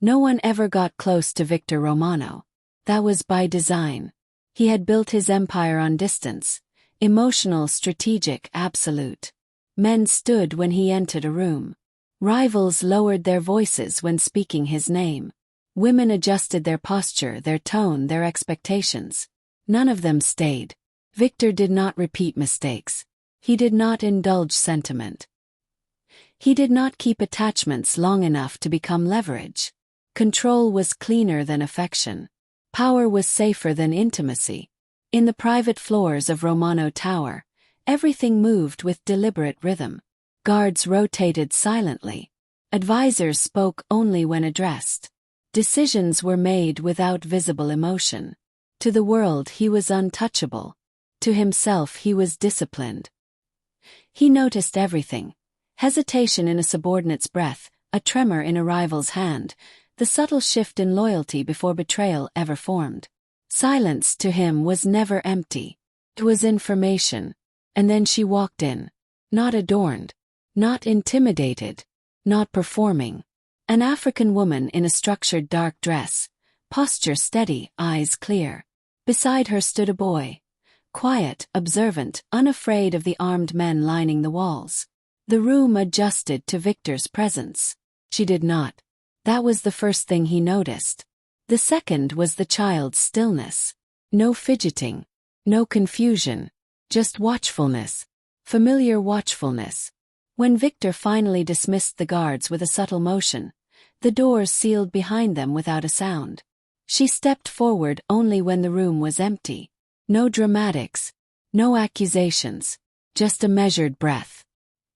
No one ever got close to Viktor Romano. That was by design. He had built his empire on distance, emotional, strategic, absolute. Men stood when he entered a room. Rivals lowered their voices when speaking his name. Women adjusted their posture, their tone, their expectations. None of them stayed. Viktor did not repeat mistakes. He did not indulge sentiment. He did not keep attachments long enough to become leverage. Control was cleaner than affection. Power was safer than intimacy. In the private floors of Romano Tower, everything moved with deliberate rhythm. Guards rotated silently. Advisors spoke only when addressed. Decisions were made without visible emotion. To the world he was untouchable. To himself he was disciplined. He noticed everything. Hesitation in a subordinate's breath, a tremor in a rival's hand, the subtle shift in loyalty before betrayal ever formed. Silence to him was never empty. It was information. And then she walked in. Not adorned. Not intimidated. Not performing. An African woman in a structured dark dress. Posture steady, eyes clear. Beside her stood a boy. Quiet, observant, unafraid of the armed men lining the walls. The room adjusted to Viktor's presence. She did not. That was the first thing he noticed. The second was the child's stillness. No fidgeting. No confusion. Just watchfulness. Familiar watchfulness. When Viktor finally dismissed the guards with a subtle motion, the doors sealed behind them without a sound. She stepped forward only when the room was empty. No dramatics. No accusations. Just a measured breath.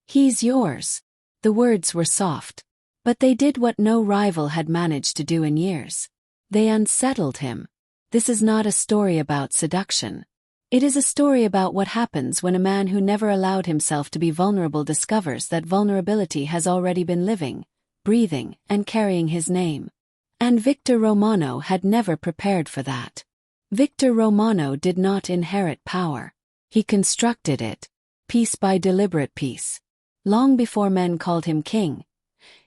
"He's yours." The words were soft. But they did what no rival had managed to do in years. They unsettled him. This is not a story about seduction. It is a story about what happens when a man who never allowed himself to be vulnerable discovers that vulnerability has already been living, breathing, and carrying his name. And Viktor Romano had never prepared for that. Viktor Romano did not inherit power. He constructed it, piece by deliberate piece. Long before men called him king,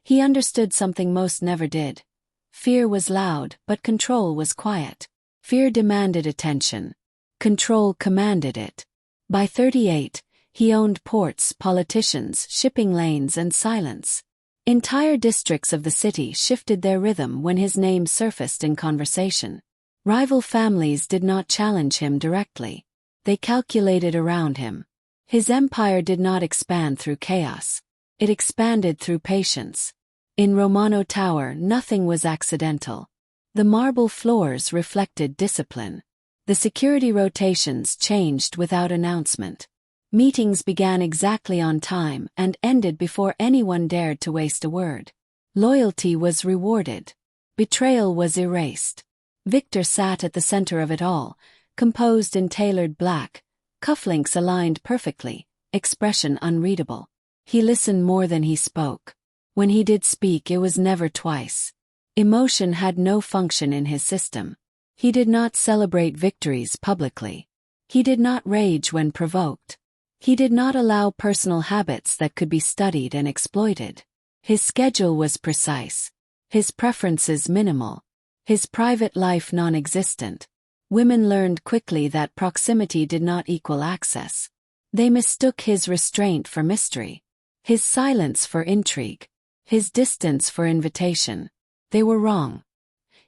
he understood something most never did. Fear was loud, but control was quiet. Fear demanded attention. Control commanded it. By 38, he owned ports, politicians, shipping lanes, and silence. Entire districts of the city shifted their rhythm when his name surfaced in conversation. Rival families did not challenge him directly. They calculated around him. His empire did not expand through chaos. It expanded through patience. In Romano Tower, nothing was accidental. The marble floors reflected discipline. The security rotations changed without announcement. Meetings began exactly on time and ended before anyone dared to waste a word. Loyalty was rewarded. Betrayal was erased. Viktor sat at the center of it all, composed in tailored black, cufflinks aligned perfectly, expression unreadable. He listened more than he spoke. When he did speak, it was never twice. Emotion had no function in his system. He did not celebrate victories publicly. He did not rage when provoked. He did not allow personal habits that could be studied and exploited. His schedule was precise. His preferences minimal. His private life non-existent. Women learned quickly that proximity did not equal access. They mistook his restraint for mystery. His silence for intrigue. His distance for invitation. They were wrong.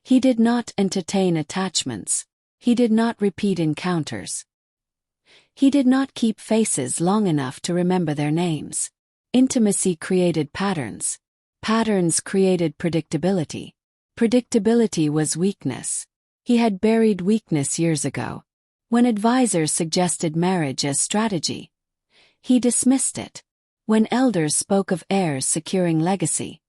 He did not entertain attachments. He did not repeat encounters. He did not keep faces long enough to remember their names. Intimacy created patterns. Patterns created predictability. Predictability was weakness. He had buried weakness years ago. When advisors suggested marriage as strategy, he dismissed it. When elders spoke of heirs securing legacy,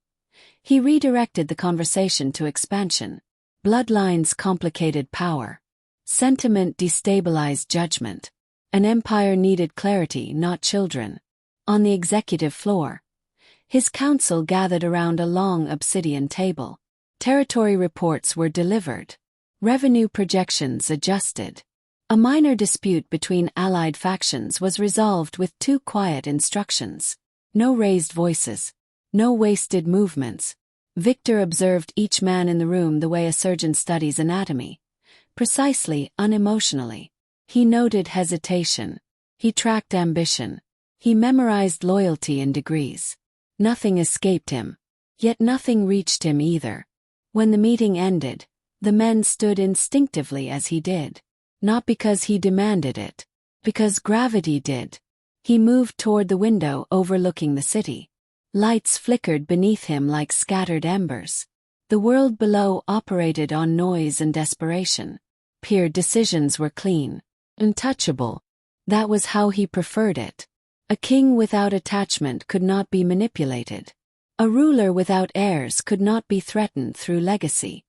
he redirected the conversation to expansion. Bloodlines complicated power. Sentiment destabilized judgment. An empire needed clarity, not children. On the executive floor, his council gathered around a long obsidian table. Territory reports were delivered. Revenue projections adjusted. A minor dispute between allied factions was resolved with 2 quiet instructions. No raised voices. No wasted movements. Viktor observed each man in the room the way a surgeon studies anatomy. Precisely, unemotionally. He noted hesitation. He tracked ambition. He memorized loyalty in degrees. Nothing escaped him. Yet nothing reached him either. When the meeting ended, the men stood instinctively as he did. Not because he demanded it. Because gravity did. He moved toward the window overlooking the city. Lights flickered beneath him like scattered embers. The world below operated on noise and desperation. Peer decisions were clean. Untouchable. That was how he preferred it. A king without attachment could not be manipulated. A ruler without heirs could not be threatened through legacy.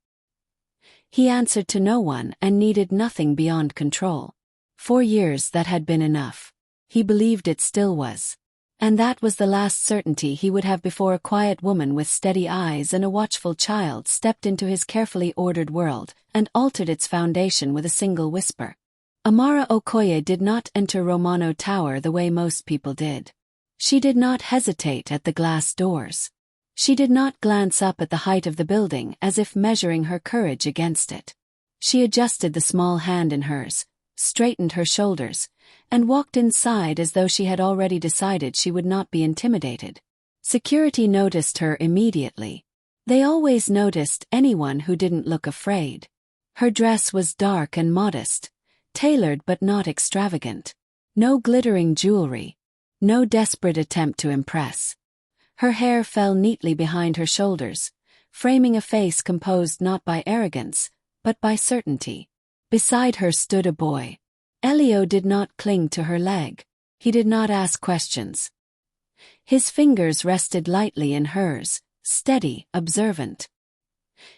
He answered to no one and needed nothing beyond control. 4 years that had been enough. He believed it still was. And that was the last certainty he would have before a quiet woman with steady eyes and a watchful child stepped into his carefully ordered world and altered its foundation with a single whisper. Amara Okoye did not enter Romano Tower the way most people did. She did not hesitate at the glass doors. She did not glance up at the height of the building as if measuring her courage against it. She adjusted the small hand in hers, straightened her shoulders, and walked inside as though she had already decided she would not be intimidated. Security noticed her immediately. They always noticed anyone who didn't look afraid. Her dress was dark and modest, tailored but not extravagant. No glittering jewelry. No desperate attempt to impress. Her hair fell neatly behind her shoulders, framing a face composed not by arrogance, but by certainty. Beside her stood a boy. Elio did not cling to her leg. He did not ask questions. His fingers rested lightly in hers, steady, observant.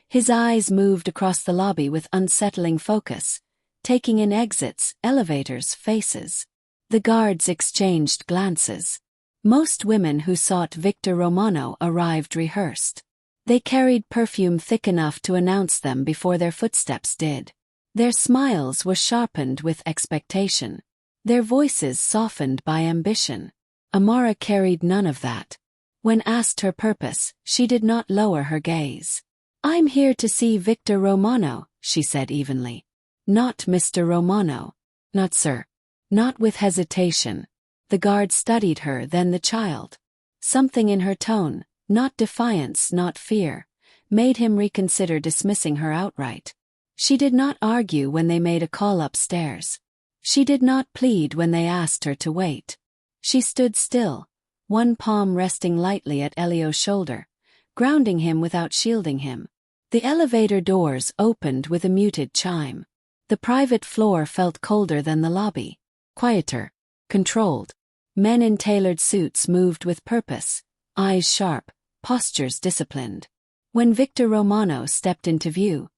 His eyes moved across the lobby with unsettling focus, taking in exits, elevators, faces. The guards exchanged glances. Most women who sought Viktor Romano arrived rehearsed. They carried perfume thick enough to announce them before their footsteps did. Their smiles were sharpened with expectation. Their voices softened by ambition. Amara carried none of that. When asked her purpose, she did not lower her gaze. "I'm here to see Viktor Romano," she said evenly. "Not Mr. Romano." "Not sir." Not with hesitation. The guard studied her, then the child. Something in her tone, not defiance, not fear, made him reconsider dismissing her outright. She did not argue when they made a call upstairs. She did not plead when they asked her to wait. She stood still, one palm resting lightly at Elio's shoulder, grounding him without shielding him. The elevator doors opened with a muted chime. The private floor felt colder than the lobby. Quieter. Controlled. Men in tailored suits moved with purpose, eyes sharp, postures disciplined. When Viktor Romano stepped into view,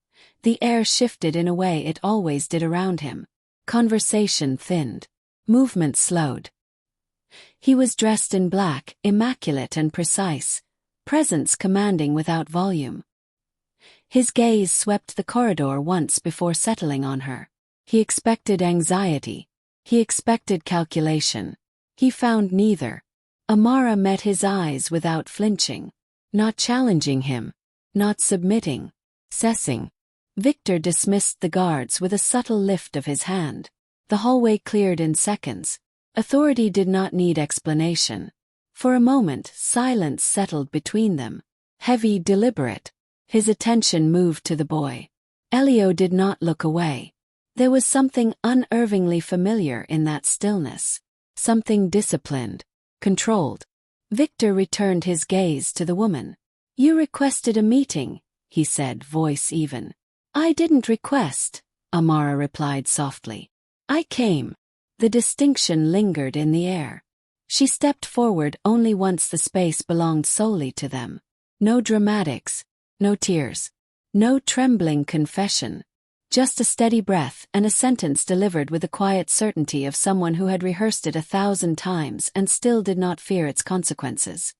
the air shifted in a way it always did around him. Conversation thinned. Movement slowed. He was dressed in black, immaculate and precise, presence commanding without volume. His gaze swept the corridor once before settling on her. He expected anxiety. He expected calculation. He found neither. Amara met his eyes without flinching. Not challenging him. Not submitting. Cessing. Viktor dismissed the guards with a subtle lift of his hand. The hallway cleared in seconds. Authority did not need explanation. For a moment, silence settled between them. Heavy, deliberate. His attention moved to the boy. Elio did not look away. There was something unervingly familiar in that stillness. Something disciplined. Controlled. Viktor returned his gaze to the woman. "You requested a meeting," he said, voice even. "I didn't request," Amara replied softly. "I came." The distinction lingered in the air. She stepped forward only once the space belonged solely to them. No dramatics. No tears. No trembling confession. Just a steady breath and a sentence delivered with the quiet certainty of someone who had rehearsed it 1,000 times and still did not fear its consequences.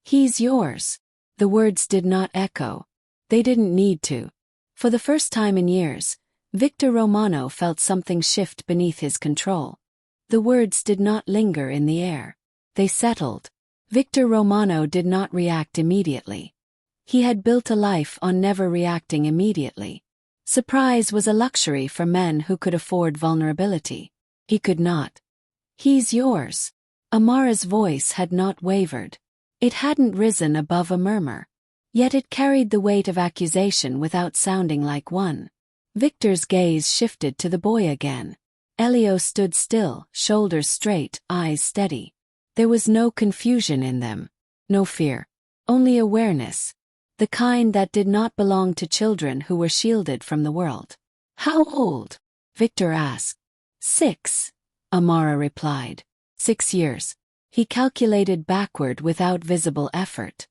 "He's yours." The words did not echo. They didn't need to. For the first time in years, Viktor Romano felt something shift beneath his control. The words did not linger in the air. They settled. Viktor Romano did not react immediately. He had built a life on never reacting immediately. Surprise was a luxury for men who could afford vulnerability. He could not. "He's yours." Amara's voice had not wavered. It hadn't risen above a murmur. Yet it carried the weight of accusation without sounding like one. Viktor's gaze shifted to the boy again. Elio stood still, shoulders straight, eyes steady. There was no confusion in them. No fear. Only awareness. The kind that did not belong to children who were shielded from the world. "How old?" Viktor asked. 6, Amara replied. 6 years. He calculated backward without visible effort.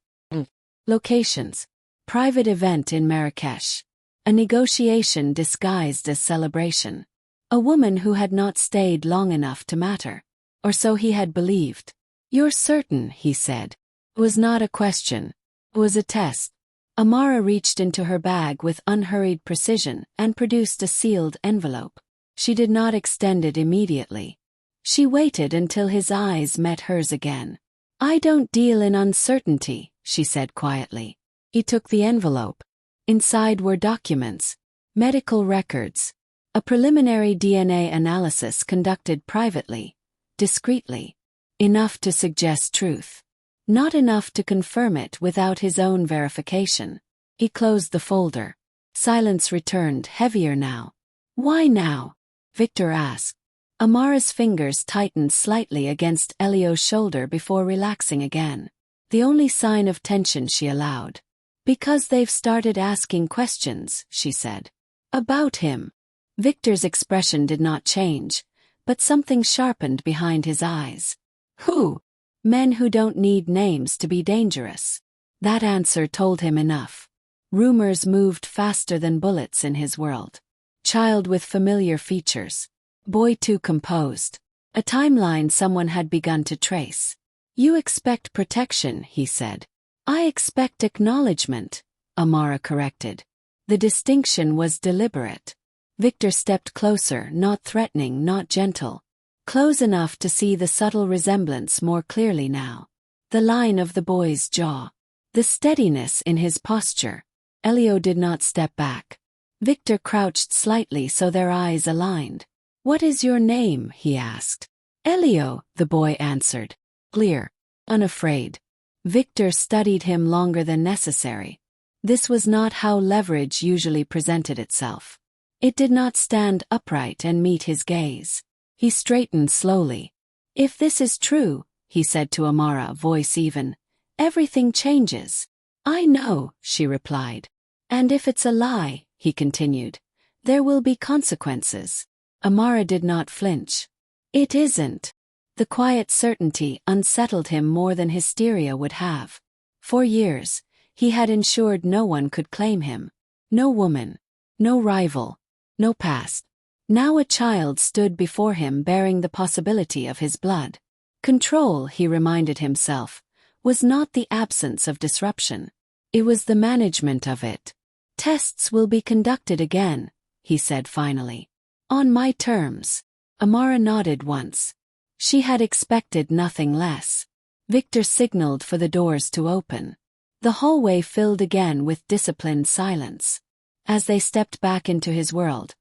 Locations. Private event in Marrakesh. A negotiation disguised as celebration. A woman who had not stayed long enough to matter. Or so he had believed. "You're certain," he said. It was not a question. It was a test. Amara reached into her bag with unhurried precision and produced a sealed envelope. She did not extend it immediately. She waited until his eyes met hers again. "I don't deal in uncertainty," she said quietly. He took the envelope. Inside were documents, medical records, a preliminary DNA analysis conducted privately, discreetly. Enough to suggest truth. Not enough to confirm it without his own verification. He closed the folder. Silence returned, heavier now. "Why now?" Viktor asked. Amara's fingers tightened slightly against Elio's shoulder before relaxing again. The only sign of tension she allowed. "Because they've started asking questions," she said. "About him." Viktor's expression did not change, but something sharpened behind his eyes. "Who?" "Men who don't need names to be dangerous." That answer told him enough. Rumors moved faster than bullets in his world. Child with familiar features. Boy too composed. A timeline someone had begun to trace. "You expect protection," he said. "I expect acknowledgement," Amara corrected. The distinction was deliberate. Viktor stepped closer, not threatening, not gentle. Close enough to see the subtle resemblance more clearly now. The line of the boy's jaw. The steadiness in his posture. Elio did not step back. Viktor crouched slightly so their eyes aligned. "What is your name?" he asked. "Elio," the boy answered. Clear. Unafraid. Viktor studied him longer than necessary. This was not how leverage usually presented itself. It did not stand upright and meet his gaze. He straightened slowly. "If this is true," he said to Amara, voice even, "everything changes." "I know," she replied. "And if it's a lie," he continued, "there will be consequences." Amara did not flinch. "It isn't." The quiet certainty unsettled him more than hysteria would have. For years, he had ensured no one could claim him. No woman. No rival. No past. Now a child stood before him bearing the possibility of his blood. Control, he reminded himself, was not the absence of disruption. It was the management of it. "Tests will be conducted again," he said finally. "On my terms." Amara nodded once. She had expected nothing less. Viktor signaled for the doors to open. The hallway filled again with disciplined silence. As they stepped back into his world,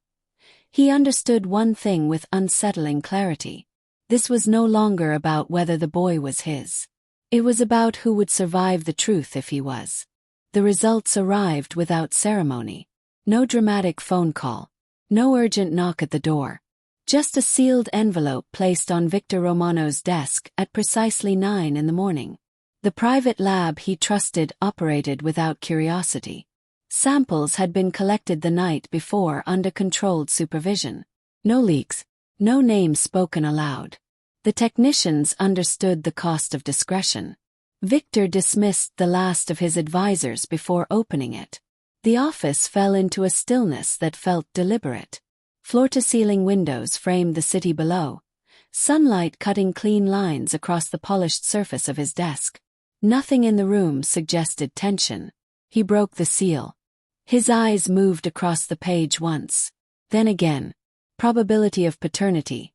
he understood one thing with unsettling clarity. This was no longer about whether the boy was his. It was about who would survive the truth if he was. The results arrived without ceremony. No dramatic phone call. No urgent knock at the door. Just a sealed envelope placed on Viktor Romano's desk at precisely 9 in the morning. The private lab he trusted operated without curiosity. Samples had been collected the night before under controlled supervision. No leaks. No names spoken aloud. The technicians understood the cost of discretion. Viktor dismissed the last of his advisors before opening it. The office fell into a stillness that felt deliberate. Floor-to-ceiling windows framed the city below, sunlight cutting clean lines across the polished surface of his desk. Nothing in the room suggested tension. He broke the seal. His eyes moved across the page once. Then again. Probability of paternity.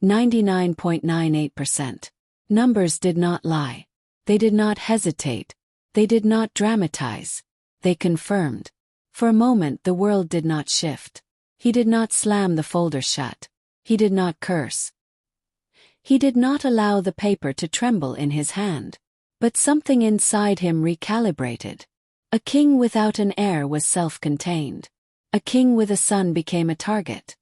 99.98%. Numbers did not lie. They did not hesitate. They did not dramatize. They confirmed. For a moment the world did not shift. He did not slam the folder shut. He did not curse. He did not allow the paper to tremble in his hand. But something inside him recalibrated. A king without an heir was self-contained. A king with a son became a target.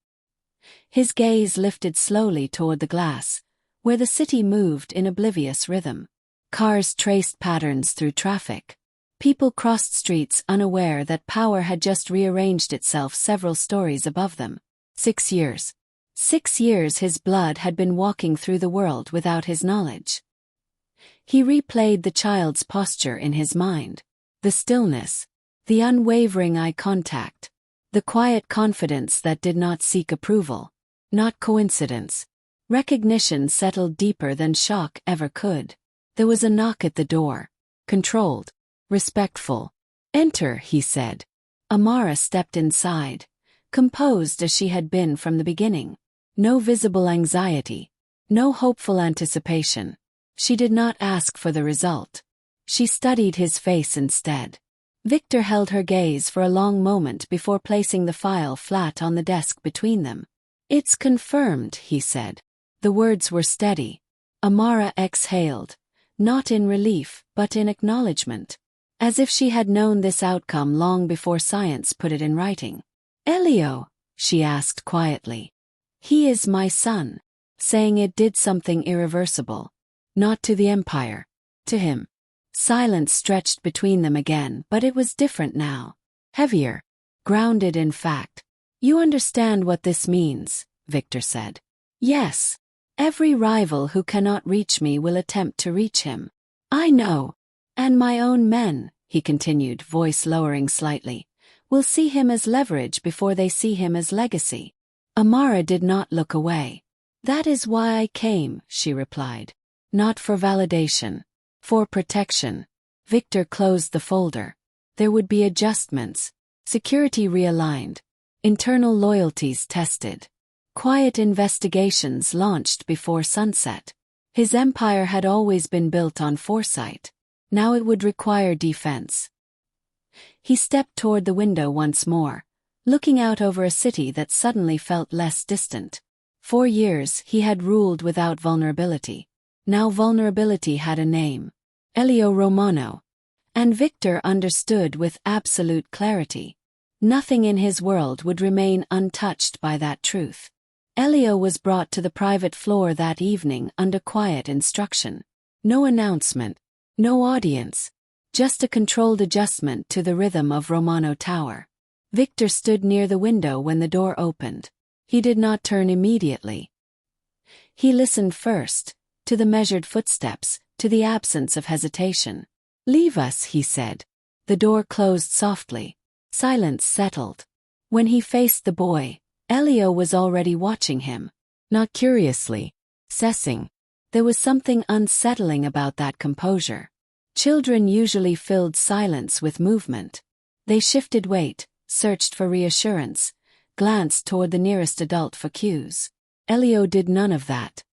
His gaze lifted slowly toward the glass, where the city moved in oblivious rhythm. Cars traced patterns through traffic. People crossed streets unaware that power had just rearranged itself several stories above them. 6 years. 6 years his blood had been walking through the world without his knowledge. He replayed the child's posture in his mind. The stillness. The unwavering eye contact. The quiet confidence that did not seek approval. Not coincidence. Recognition settled deeper than shock ever could. There was a knock at the door. Controlled. Respectful. "Enter," he said. Amara stepped inside, composed as she had been from the beginning. No visible anxiety. No hopeful anticipation. She did not ask for the result. She studied his face instead. Viktor held her gaze for a long moment before placing the file flat on the desk between them. "It's confirmed," he said. The words were steady. Amara exhaled, not in relief, but in acknowledgement. As if she had known this outcome long before science put it in writing. "Elio?" she asked quietly. "He is my son." Saying it did something irreversible. Not to the Empire. To him. Silence stretched between them again, but it was different now. Heavier. Grounded in fact. "You understand what this means," Viktor said. "Yes. Every rival who cannot reach me will attempt to reach him. I know. And my own men," he continued, voice lowering slightly, "will see him as leverage before they see him as legacy." Amara did not look away. "That is why I came," she replied. "Not for validation. For protection." Viktor closed the folder. There would be adjustments. Security realigned. Internal loyalties tested. Quiet investigations launched before sunset. His empire had always been built on foresight. Now it would require defense. He stepped toward the window once more, looking out over a city that suddenly felt less distant. 4 years he had ruled without vulnerability. Now vulnerability had a name. Elio Romano. And Viktor understood with absolute clarity. Nothing in his world would remain untouched by that truth. Elio was brought to the private floor that evening under quiet instruction. No announcement. No audience. Just a controlled adjustment to the rhythm of Romano Tower. Viktor stood near the window when the door opened. He did not turn immediately. He listened first. To the measured footsteps, to the absence of hesitation. "Leave us," he said. The door closed softly. Silence settled. When he faced the boy, Elio was already watching him. Not curiously. Sessing. There was something unsettling about that composure. Children usually filled silence with movement. They shifted weight, searched for reassurance, glanced toward the nearest adult for cues. Elio did none of that.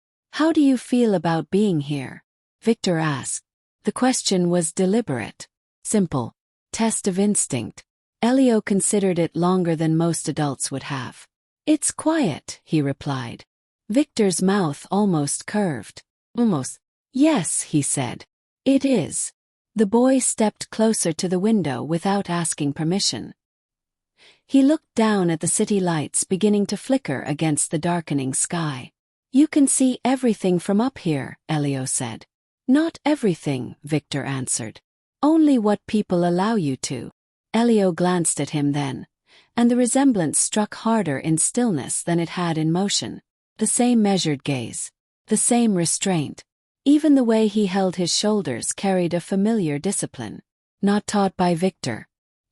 "How do you feel about being here?" Viktor asked. The question was deliberate. Simple. Test of instinct. Elio considered it longer than most adults would have. "It's quiet," he replied. Viktor's mouth almost curved. "Almost." "Yes," he said. "It is." The boy stepped closer to the window without asking permission. He looked down at the city lights beginning to flicker against the darkening sky. "You can see everything from up here," Elio said. "Not everything," Viktor answered. "Only what people allow you to." Elio glanced at him then, and the resemblance struck harder in stillness than it had in motion. The same measured gaze. The same restraint. Even the way he held his shoulders carried a familiar discipline. Not taught by Viktor.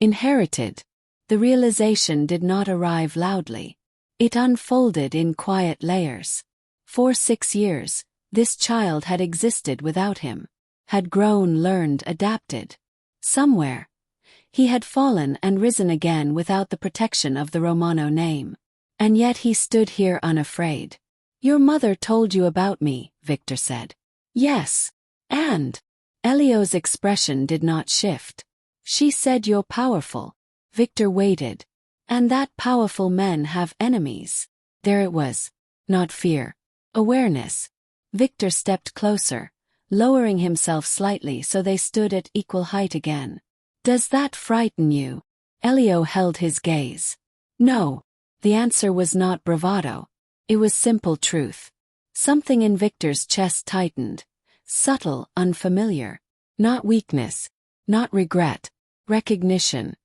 Inherited. The realization did not arrive loudly. It unfolded in quiet layers. For 6 years, this child had existed without him. Had grown, learned, adapted. Somewhere. He had fallen and risen again without the protection of the Romano name. And yet he stood here unafraid. "Your mother told you about me," Viktor said. "Yes. And Elio's expression did not shift. She said you're powerful. Viktor waited. And that powerful men have enemies. There it was. Not fear. Awareness. Viktor stepped closer, lowering himself slightly so they stood at equal height again. Does that frighten you? Elio held his gaze. No. The answer was not bravado. It was simple truth. Something in Viktor's chest tightened. Subtle, unfamiliar. Not weakness. Not regret. Recognition.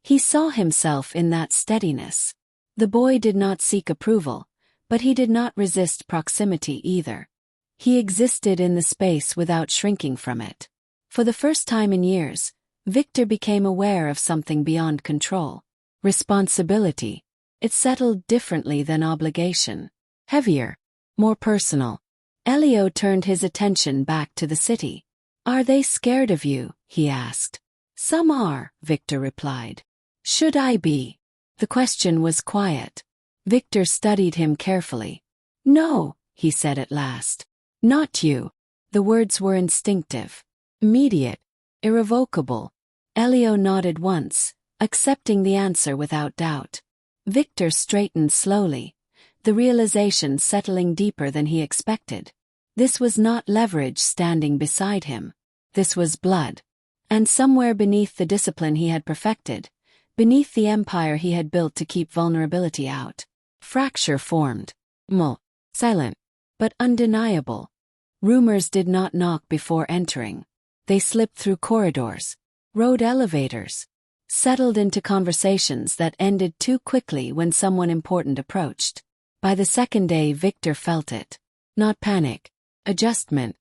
He saw himself in that steadiness. The boy did not seek approval, but he did not resist proximity either. He existed in the space without shrinking from it. For the first time in years, Viktor became aware of something beyond control. Responsibility. It settled differently than obligation. Heavier. More personal. Elio turned his attention back to the city. Are they scared of you? He asked. Some are, Viktor replied. Should I be? The question was quiet. Viktor studied him carefully. No, he said at last. Not you. The words were instinctive. Immediate. Irrevocable. Elio nodded once, accepting the answer without doubt. Viktor straightened slowly, the realization settling deeper than he expected. This was not leverage standing beside him. This was blood. And somewhere beneath the discipline he had perfected, beneath the empire he had built to keep vulnerability out, fracture formed. Silent, but undeniable. Rumors did not knock before entering. They slipped through corridors, rode elevators, settled into conversations that ended too quickly when someone important approached. By the second day, Viktor felt it. Not panic. Adjustment.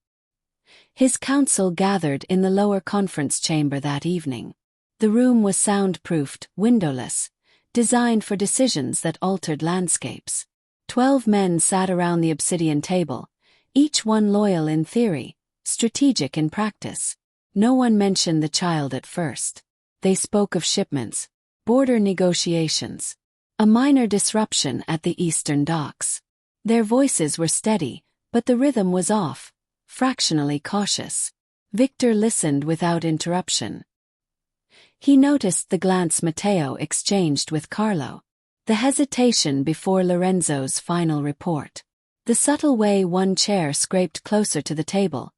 His council gathered in the lower conference chamber that evening. The room was soundproofed, windowless, designed for decisions that altered landscapes. 12 men sat around the obsidian table, each one loyal in theory, strategic in practice. No one mentioned the child at first. They spoke of shipments, border negotiations, a minor disruption at the eastern docks. Their voices were steady, but the rhythm was off, fractionally cautious. Viktor listened without interruption. He noticed the glance Matteo exchanged with Carlo, the hesitation before Lorenzo's final report, the subtle way one chair scraped closer to the table,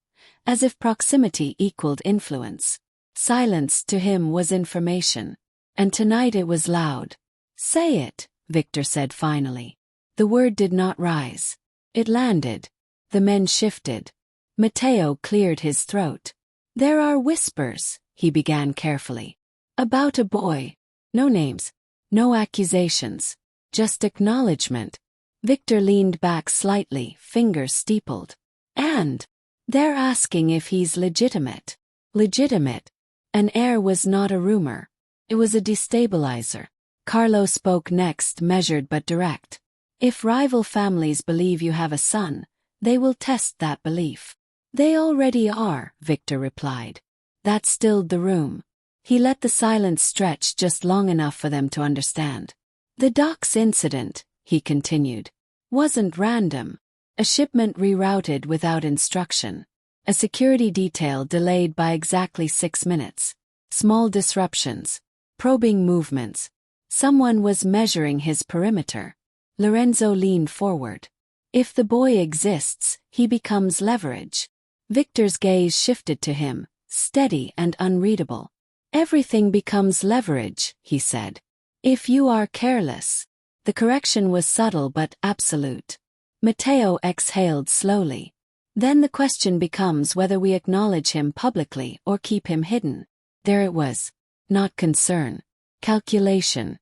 as if proximity equaled influence. Silence to him was information. And tonight it was loud. Say it, Viktor said finally. The word did not rise. It landed. The men shifted. Matteo cleared his throat. There are whispers, he began carefully. About a boy. No names. No accusations. Just acknowledgement. Viktor leaned back slightly, fingers steepled. And they're asking if he's legitimate. Legitimate. An heir was not a rumor. It was a destabilizer. Carlo spoke next, measured but direct. If rival families believe you have a son, they will test that belief. They already are, Viktor replied. That stilled the room. He let the silence stretch just long enough for them to understand. The docks incident, he continued, wasn't random. A shipment rerouted without instruction. A security detail delayed by exactly 6 minutes. Small disruptions. Probing movements. Someone was measuring his perimeter. Lorenzo leaned forward. If the boy exists, he becomes leverage. Viktor's gaze shifted to him, steady and unreadable. Everything becomes leverage, he said. If you are careless. The correction was subtle but absolute. Matteo exhaled slowly. Then the question becomes whether we acknowledge him publicly or keep him hidden. There it was. Not concern. Calculation.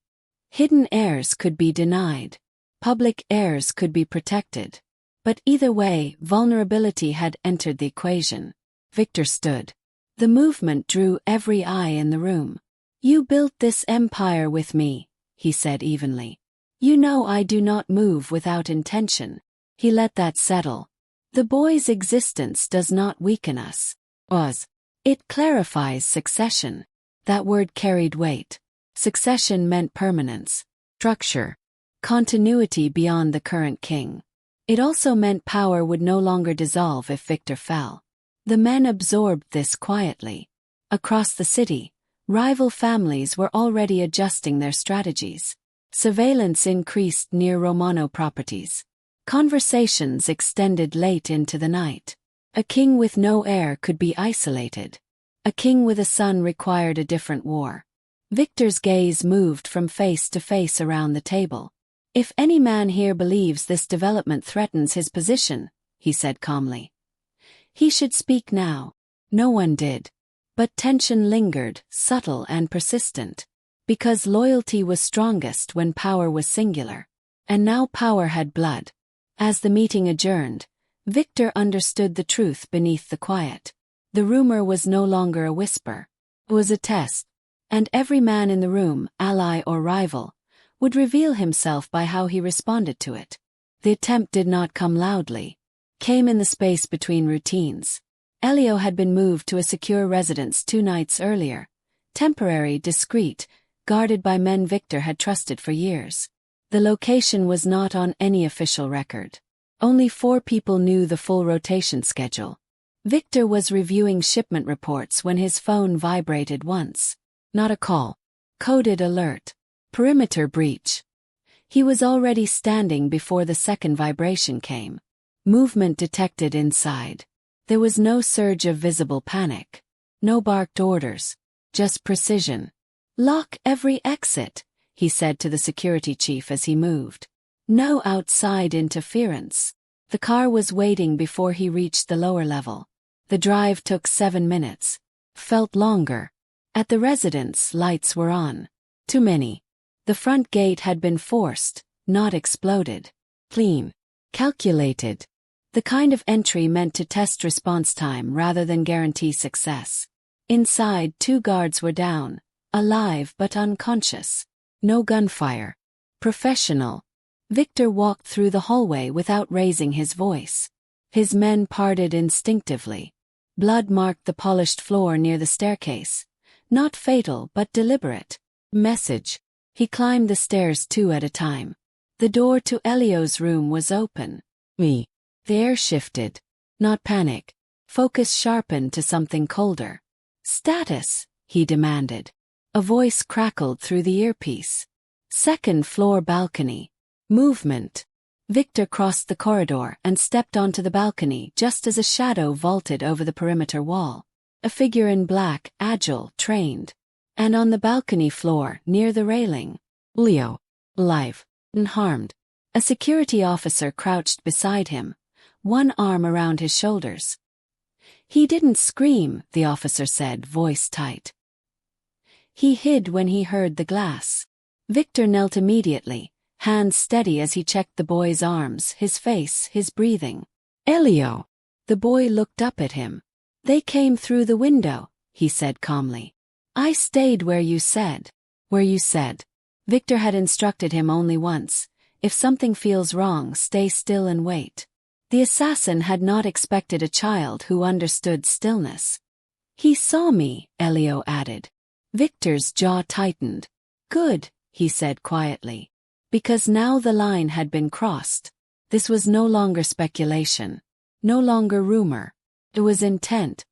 Hidden heirs could be denied. Public heirs could be protected. But either way, vulnerability had entered the equation. Viktor stood. The movement drew every eye in the room. You built this empire with me, he said evenly. You know I do not move without intention. He let that settle. The boy's existence does not weaken us. It clarifies succession. That word carried weight. Succession meant permanence, structure, continuity beyond the current king. It also meant power would no longer dissolve if Viktor fell. The men absorbed this quietly. Across the city, rival families were already adjusting their strategies. Surveillance increased near Romano properties. Conversations extended late into the night. A king with no heir could be isolated. A king with a son required a different war. Viktor's gaze moved from face to face around the table. "If any man here believes this development threatens his position," he said calmly, "he should speak now." No one did. But tension lingered, subtle and persistent. Because loyalty was strongest when power was singular. And now power had blood. As the meeting adjourned, Viktor understood the truth beneath the quiet. The rumor was no longer a whisper. It was a test. And every man in the room, ally or rival, would reveal himself by how he responded to it. The attempt did not come loudly. Came in the space between routines. Elio had been moved to a secure residence 2 nights earlier. Temporary, discreet, guarded by men Viktor had trusted for years. The location was not on any official record. Only 4 people knew the full rotation schedule. Viktor was reviewing shipment reports when his phone vibrated once. Not a call. Coded alert. Perimeter breach. He was already standing before the second vibration came. Movement detected inside. There was no surge of visible panic. No barked orders. Just precision. "Lock every exit," he said to the security chief as he moved. No outside interference. The car was waiting before he reached the lower level. The drive took 7 minutes. Felt longer. At the residence, lights were on. Too many. The front gate had been forced, not exploded. Clean. Calculated. The kind of entry meant to test response time rather than guarantee success. Inside, 2 guards were down, alive but unconscious. No gunfire. Professional. Viktor walked through the hallway without raising his voice. His men parted instinctively. Blood marked the polished floor near the staircase. Not fatal but deliberate. Message. He climbed the stairs 2 at a time. The door to Elio's room was open. The air shifted. Not panic. Focus sharpened to something colder. "Status," he demanded. A voice crackled through the earpiece. "Second floor balcony. Movement." Viktor crossed the corridor and stepped onto the balcony just as a shadow vaulted over the perimeter wall. A figure in black, agile, trained. And on the balcony floor, near the railing, Leo. Alive. Unharmed. A security officer crouched beside him, one arm around his shoulders. "He didn't scream," the officer said, voice tight. "He hid when he heard the glass." Viktor knelt immediately, hands steady as he checked the boy's arms, his face, his breathing. "Elio." The boy looked up at him. "They came through the window," he said calmly. "I stayed where you said." Where you said. Viktor had instructed him only once. If something feels wrong, stay still and wait. The assassin had not expected a child who understood stillness. "He saw me," Elio added. Viktor's jaw tightened. "Good," he said quietly. Because now the line had been crossed. This was no longer speculation. No longer rumor. It was intent.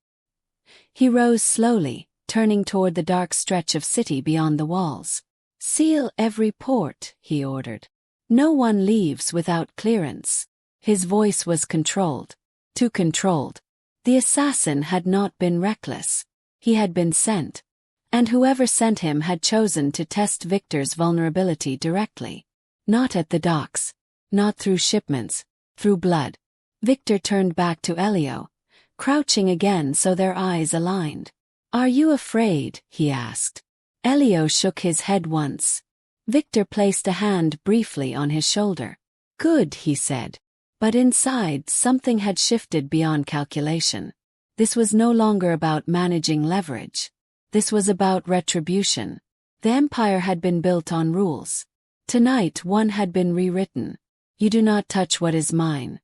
He rose slowly, turning toward the dark stretch of city beyond the walls. "Seal every port," he ordered. "No one leaves without clearance." His voice was controlled. Too controlled. The assassin had not been reckless. He had been sent. And whoever sent him had chosen to test Viktor's vulnerability directly. Not at the docks. Not through shipments. Through blood. Viktor turned back to Elio, crouching again so their eyes aligned. "Are you afraid?" he asked. Elio shook his head once. Viktor placed a hand briefly on his shoulder. "Good," he said. But inside, something had shifted beyond calculation. This was no longer about managing leverage. This was about retribution. The empire had been built on rules. Tonight one had been rewritten. You do not touch what is mine.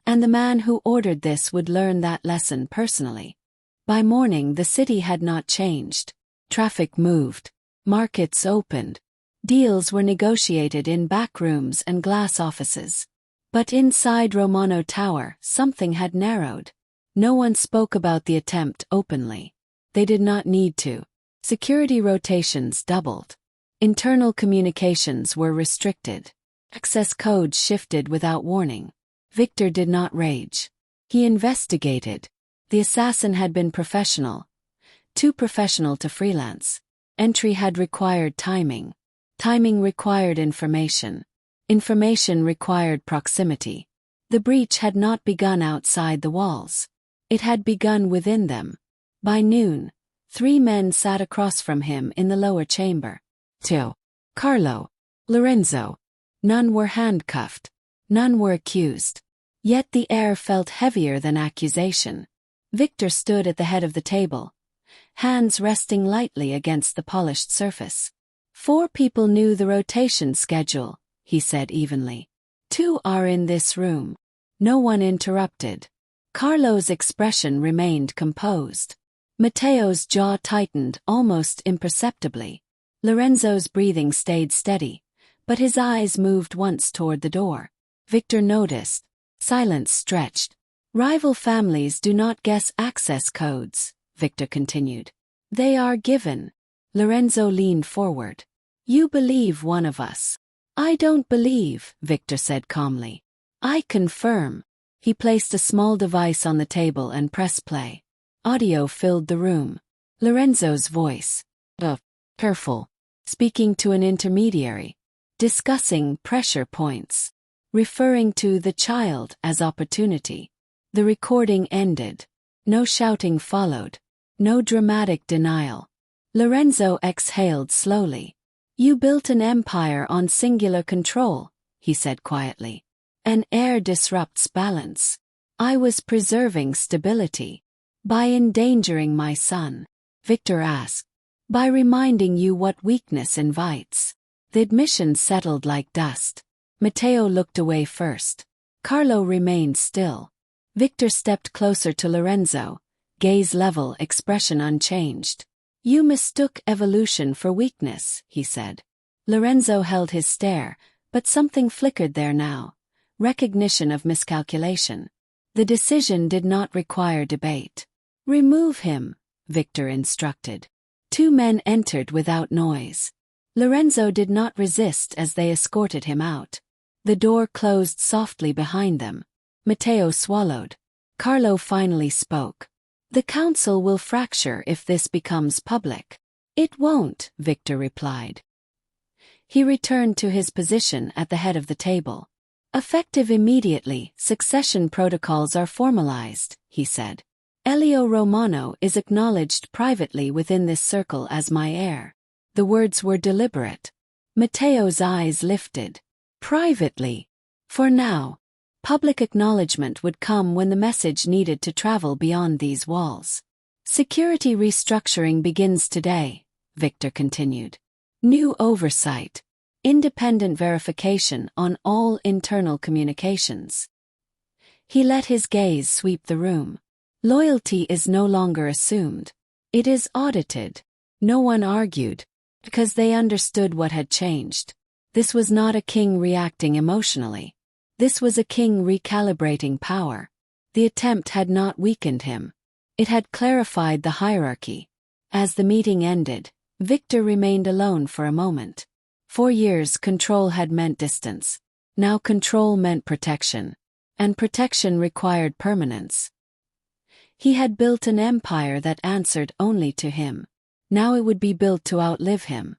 And the man who ordered this would learn that lesson personally. By morning the city had not changed. Traffic moved. Markets opened. Deals were negotiated in back rooms and glass offices. But inside Romano Tower, something had narrowed. No one spoke about the attempt openly. They did not need to. Security rotations doubled. Internal communications were restricted. Access codes shifted without warning. Viktor did not rage. He investigated. The assassin had been professional. Too professional to freelance. Entry had required timing. Timing required information. Information required proximity. The breach had not begun outside the walls. It had begun within them. By noon, 3 men sat across from him in the lower chamber. 2. Carlo. Lorenzo. None were handcuffed. None were accused. Yet the air felt heavier than accusation. Viktor stood at the head of the table, hands resting lightly against the polished surface. 4 people knew the rotation schedule, he said evenly. 2 are in this room. No one interrupted. Carlo's expression remained composed. Matteo's jaw tightened almost imperceptibly. Lorenzo's breathing stayed steady, but his eyes moved once toward the door. Viktor noticed. Silence stretched. Rival families do not guess access codes, Viktor continued. They are given. Lorenzo leaned forward. You believe one of us. I don't believe, Viktor said calmly. I confirm. He placed a small device on the table and pressed play. Audio filled the room. Lorenzo's voice. Careful. Speaking to an intermediary. Discussing pressure points. Referring to the child as opportunity. The recording ended. No shouting followed. No dramatic denial. Lorenzo exhaled slowly. You built an empire on singular control, he said quietly. An heir disrupts balance. I was preserving stability. By endangering my son, Viktor asked. By reminding you what weakness invites. The admission settled like dust. Matteo looked away first. Carlo remained still. Viktor stepped closer to Lorenzo, gaze level, expression unchanged. You mistook evolution for weakness, he said. Lorenzo held his stare, but something flickered there now. Recognition of miscalculation. The decision did not require debate. Remove him, Viktor instructed. 2 men entered without noise. Lorenzo did not resist as they escorted him out. The door closed softly behind them. Matteo swallowed. Carlo finally spoke. The council will fracture if this becomes public. It won't, Viktor replied. He returned to his position at the head of the table. Effective immediately, succession protocols are formalized, he said. Elio Romano is acknowledged privately within this circle as my heir. The words were deliberate. Matteo's eyes lifted. Privately. For now. Public acknowledgement would come when the message needed to travel beyond these walls. Security restructuring begins today, Viktor continued. New oversight. Independent verification on all internal communications. He let his gaze sweep the room. Loyalty is no longer assumed. It is audited. No one argued, because they understood what had changed. This was not a king reacting emotionally. This was a king recalibrating power. The attempt had not weakened him. It had clarified the hierarchy. As the meeting ended, Viktor remained alone for a moment. 4 years control had meant distance. Now control meant protection. And protection required permanence. He had built an empire that answered only to him. Now it would be built to outlive him.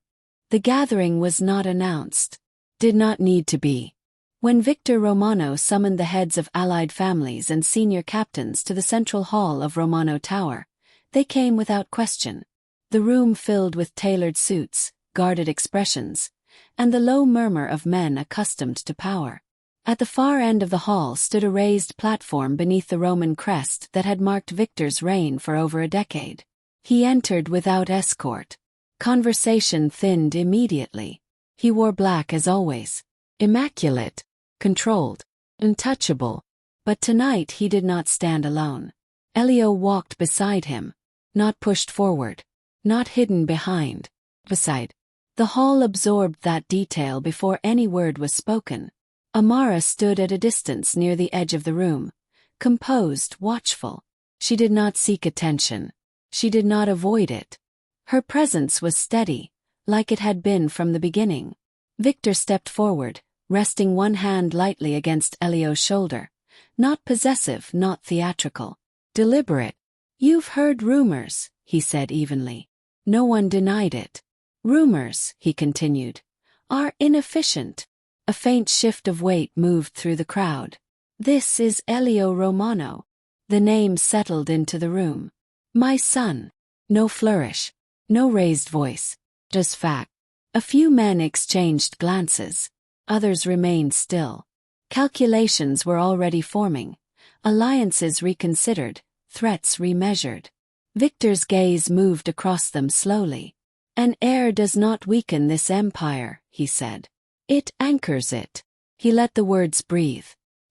The gathering was not announced. Did not need to be. When Viktor Romano summoned the heads of allied families and senior captains to the central hall of Romano Tower, they came without question. The room filled with tailored suits, guarded expressions, and the low murmur of men accustomed to power. At the far end of the hall stood a raised platform beneath the Roman crest that had marked Viktor's reign for over a decade. He entered without escort. Conversation thinned immediately. He wore black as always. Immaculate. Controlled. Untouchable. But tonight he did not stand alone. Elio walked beside him. Not pushed forward. Not hidden behind. Beside. The hall absorbed that detail before any word was spoken. Amara stood at a distance near the edge of the room. Composed, watchful. She did not seek attention. She did not avoid it. Her presence was steady, like it had been from the beginning. Viktor stepped forward, resting one hand lightly against Elio's shoulder. Not possessive, not theatrical. Deliberate. "You've heard rumors," he said evenly. No one denied it. "Rumors," he continued, "are inefficient." A faint shift of weight moved through the crowd. "This is Elio Romano." The name settled into the room. "My son." No flourish. No raised voice. Just fact. A few men exchanged glances. Others remained still. Calculations were already forming. Alliances reconsidered, threats remeasured. Viktor's gaze moved across them slowly. "An heir does not weaken this empire," he said. "It anchors it." He let the words breathe.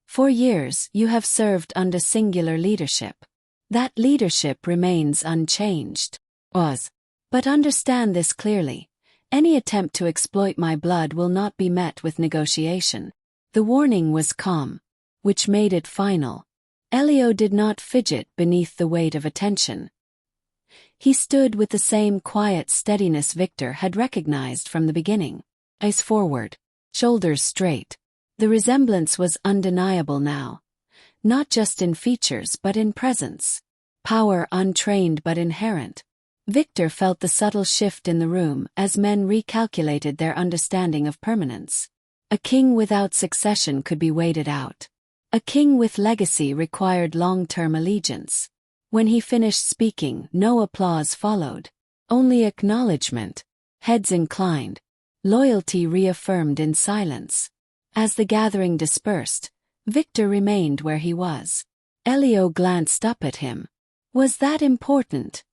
"For years you have served under singular leadership. That leadership remains unchanged. But understand this clearly. Any attempt to exploit my blood will not be met with negotiation." The warning was calm, which made it final. Elio did not fidget beneath the weight of attention. He stood with the same quiet steadiness Viktor had recognized from the beginning. Eyes forward, shoulders straight. The resemblance was undeniable now. Not just in features but in presence. Power untrained but inherent. Viktor felt the subtle shift in the room as men recalculated their understanding of permanence. A king without succession could be waited out. A king with legacy required long-term allegiance. When he finished speaking, no applause followed. Only acknowledgement. Heads inclined. Loyalty reaffirmed in silence. As the gathering dispersed, Viktor remained where he was. Elio glanced up at him. "Was that important?"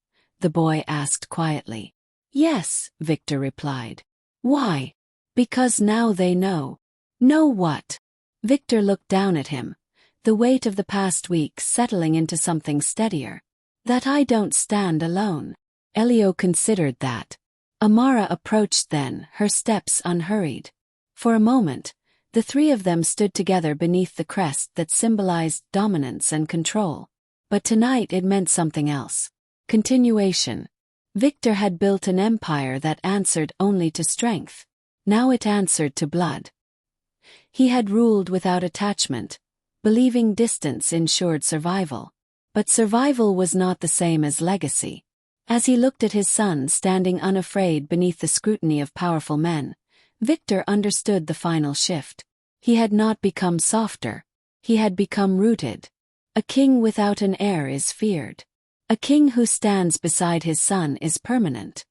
the boy asked quietly. "Yes," Viktor replied. "Why?" "Because now they know." "Know what?" Viktor looked down at him, the weight of the past week settling into something steadier. "That I don't stand alone." Elio considered that. Amara approached then, her steps unhurried. For a moment, the three of them stood together beneath the crest that symbolized dominance and control. But tonight it meant something else. Continuation. Viktor had built an empire that answered only to strength. Now it answered to blood. He had ruled without attachment, believing distance ensured survival. But survival was not the same as legacy. As he looked at his son standing unafraid beneath the scrutiny of powerful men, Viktor understood the final shift. He had not become softer. He had become rooted. A king without an heir is feared. A king who stands beside his son is permanent.